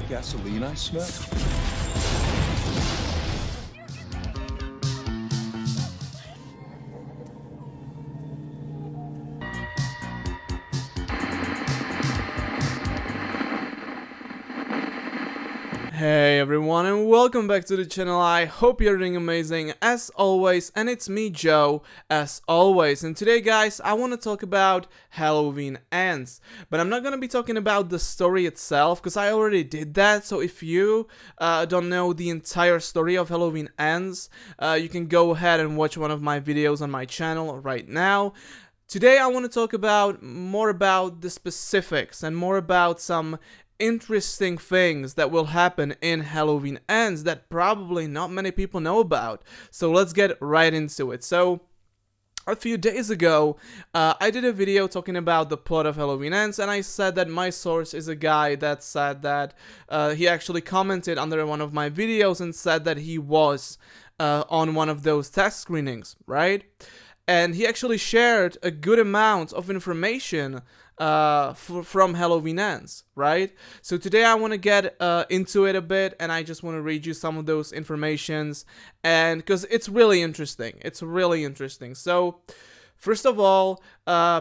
gasoline I smell? Hey everyone, and welcome back to the channel. I hope you're doing amazing as always, and it's me, Joe, as always. And today, guys, I want to talk about Halloween Ends, but I'm not going to be talking about the story itself because I already did that. So if you don't know the entire story of Halloween Ends, you can go ahead and watch one of my videos on my channel right now. Today I want to talk about more about the specifics and more about some interesting things that will happen in Halloween Ends that probably not many people know about. So let's get right into it. So a few days ago, I did a video talking about the plot of Halloween Ends, and I said that my source is a guy that said that he actually commented under one of my videos and said that he was on one of those test screenings, right? And he actually shared a good amount of information from Halloween Ends, right? So today I want to get into it a bit, and I just want to read you some of those informations, and because it's really interesting. So first of all,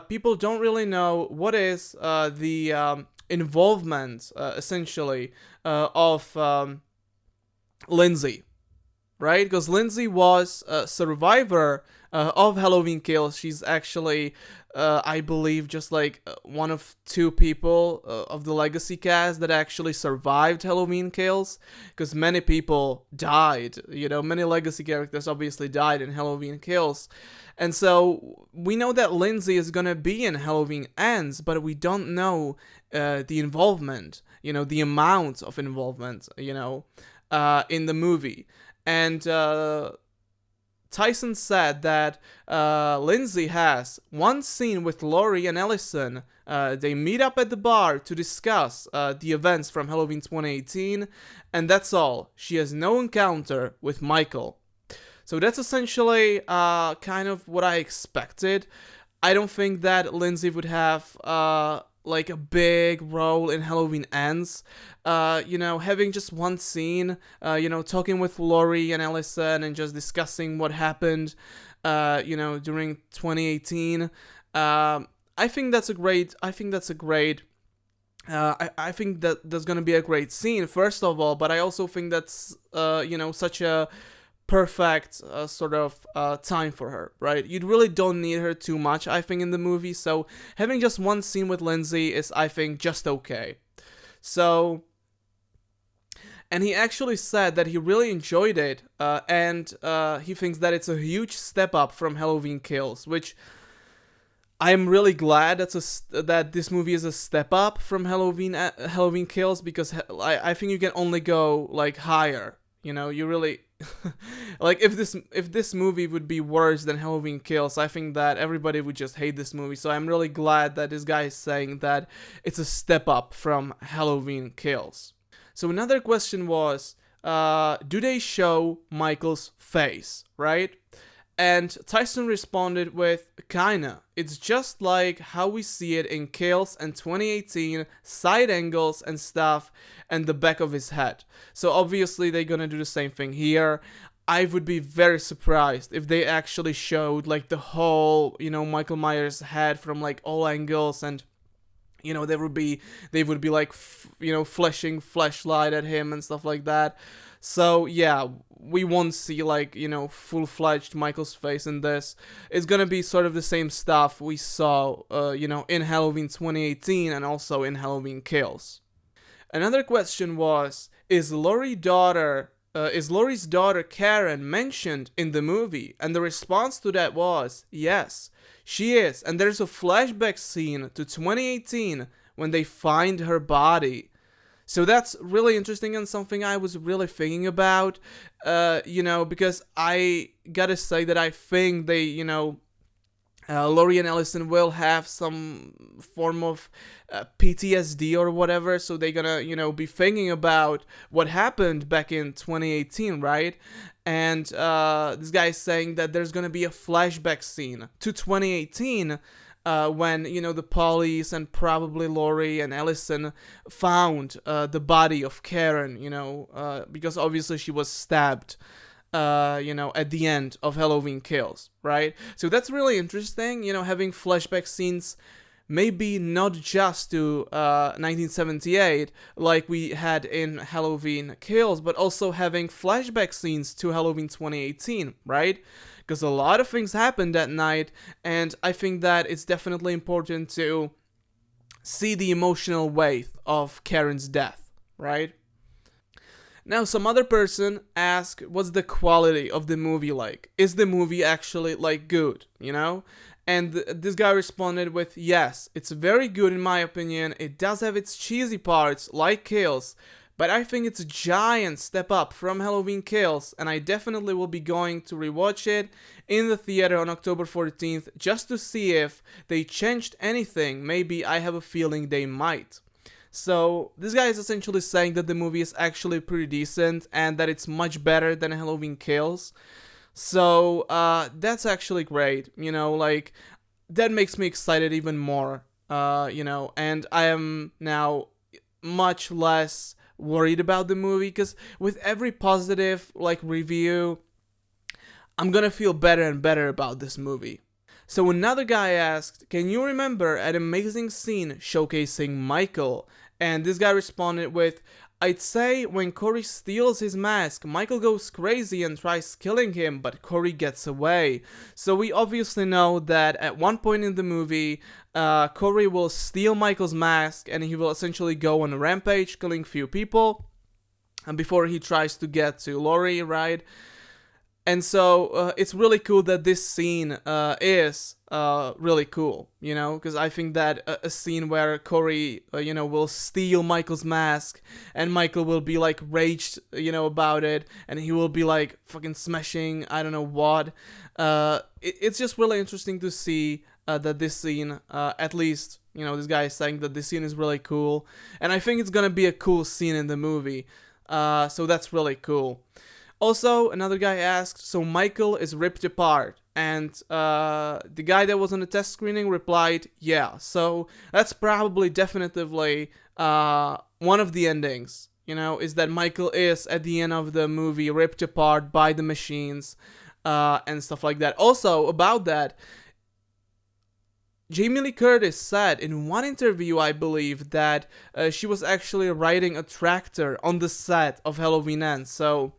people don't really know what is the involvement, essentially, of Lindsay, right? Because Lindsay was a survivor of Halloween Kills. She's actually, I believe, just like one of two people of the legacy cast that actually survived Halloween Kills, because many people died. You know, many legacy characters obviously died in Halloween Kills. And so we know that Lindsay is gonna be in Halloween Ends, but we don't know the involvement, you know, the amount of involvement, you know, in the movie. And Tyson said that Lindsay has one scene with Laurie and Ellison. They meet up at the bar to discuss the events from Halloween 2018, and that's all. She has no encounter with Michael. So that's essentially kind of what I expected. I don't think that Lindsay would have like a big role in Halloween Ends. You know, having just one scene, you know, talking with Laurie and Ellison and just discussing what happened, you know, during 2018. I think that's a great. I think that there's gonna be a great scene, first of all, but I also think that's you know, such a perfect sort of time for her, right? You really don't need her too much, I think, in the movie, so having just one scene with Lindsay is, I think, just okay. So, and he actually said that he really enjoyed it, and he thinks that it's a huge step up from Halloween Kills, which I'm really glad that this movie is a step up from Halloween Kills, because I think you can only go like higher. You know, you really like if this movie would be worse than Halloween Kills, I think that everybody would just hate this movie. So I'm really glad that this guy is saying that it's a step up from Halloween Kills. So another question was, do they show Michael's face, right? And Tyson responded with, kinda. It's just like how we see it in Kills and 2018, side angles and stuff, and the back of his head. So obviously they're gonna do the same thing here. I would be very surprised if they actually showed like the whole, you know, Michael Myers' head from like all angles, and you know, they would be like, you know, flashing flashlight at him and stuff like that. So yeah, we won't see like, you know, full-fledged Michael's face in this. It's gonna be sort of the same stuff we saw, you know, in Halloween 2018 and also in Halloween Kills. Another question was, is Laurie's daughter Karen mentioned in the movie? And the response to that was, yes, she is. And there's a flashback scene to 2018 when they find her body. So that's really interesting and something I was really thinking about, you know, because I gotta say that I think they, you know, Laurie and Ellison will have some form of PTSD or whatever, so they're gonna, you know, be thinking about what happened back in 2018, right? And this guy is saying that there's gonna be a flashback scene to 2018, when, you know, the police and probably Laurie and Ellison found the body of Karen, you know, because obviously she was stabbed, you know, at the end of Halloween Kills, right? So that's really interesting, you know, having flashback scenes maybe not just to 1978 like we had in Halloween Kills, but also having flashback scenes to Halloween 2018, right? Because a lot of things happened that night, and I think that it's definitely important to see the emotional weight of Karen's death, right? Now, some other person asked, what's the quality of the movie like? Is the movie actually, like, good, you know? And this guy responded with, yes, it's very good in my opinion. It does have its cheesy parts, like Kills, but I think it's a giant step up from Halloween Kills, and I definitely will be going to rewatch it in the theater on October 14th, just to see if they changed anything. Maybe I have a feeling they might. So this guy is essentially saying that the movie is actually pretty decent and that it's much better than Halloween Kills. So that's actually great, you know, like that makes me excited even more, you know, and I am now much less worried about the movie, because with every positive like review, I'm gonna feel better and better about this movie. So another guy asked, can you remember an amazing scene showcasing Michael? And this guy responded with, I'd say when Corey steals his mask, Michael goes crazy and tries killing him, but Corey gets away. So we obviously know that at one point in the movie, Corey will steal Michael's mask and he will essentially go on a rampage, killing few people, and before he tries to get to Laurie, right? And so it's really cool that this scene is really cool, you know, because I think that a scene where Corey, you know, will steal Michael's mask and Michael will be like raged, you know, about it, and he will be like fucking smashing, I don't know what. It's just really interesting to see that this scene, at least, you know, this guy is saying that this scene is really cool, and I think it's gonna be a cool scene in the movie. So that's really cool. Also, another guy asked, so Michael is ripped apart, and the guy that was on the test screening replied, yeah, so that's probably definitively one of the endings, you know, is that Michael is, at the end of the movie, ripped apart by the machines, and stuff like that. Also, about that, Jamie Lee Curtis said in one interview, I believe, that she was actually riding a tractor on the set of Halloween Ends, so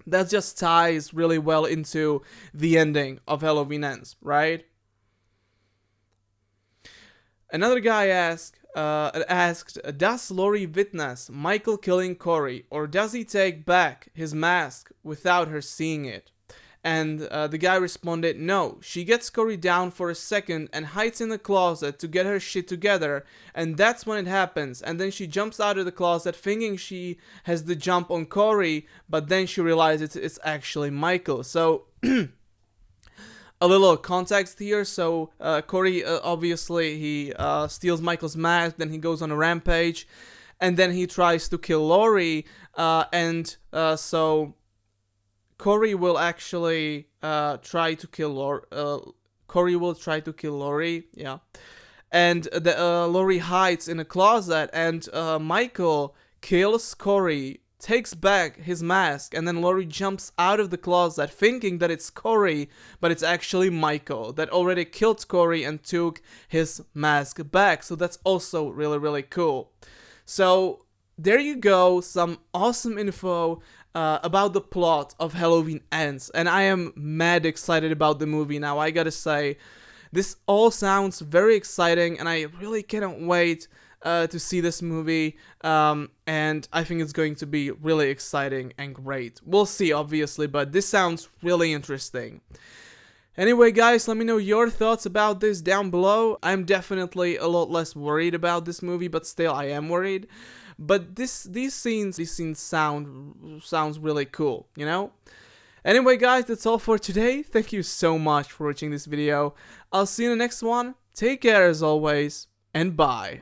that just ties really well into the ending of Halloween Ends, right? Another guy asked, does Laurie witness Michael killing Corey, or does he take back his mask without her seeing it? And the guy responded, no, she gets Corey down for a second and hides in the closet to get her shit together, and that's when it happens, and then she jumps out of the closet thinking she has the jump on Corey, but then she realizes it's actually Michael. So a little context here. So Corey, obviously, he steals Michael's mask, then he goes on a rampage, and then he tries to kill Laurie, and so Corey will actually try to kill Laurie. Corey will try to kill Laurie, yeah. And Laurie hides in a closet, and Michael kills Corey, takes back his mask, and then Laurie jumps out of the closet thinking that it's Corey, but it's actually Michael that already killed Corey and took his mask back. So that's also really, really cool. So there you go, some awesome info about the plot of Halloween Ends, and I am mad excited about the movie now. I gotta say, this all sounds very exciting, and I really cannot wait to see this movie, and I think it's going to be really exciting and great. We'll see, obviously, but this sounds really interesting. Anyway, guys, let me know your thoughts about this down below. I'm definitely a lot less worried about this movie, but still I am worried. But these scenes sounds really cool, you know? Anyway, guys, that's all for today. Thank you so much for watching this video. I'll see you in the next one. Take care as always, and bye.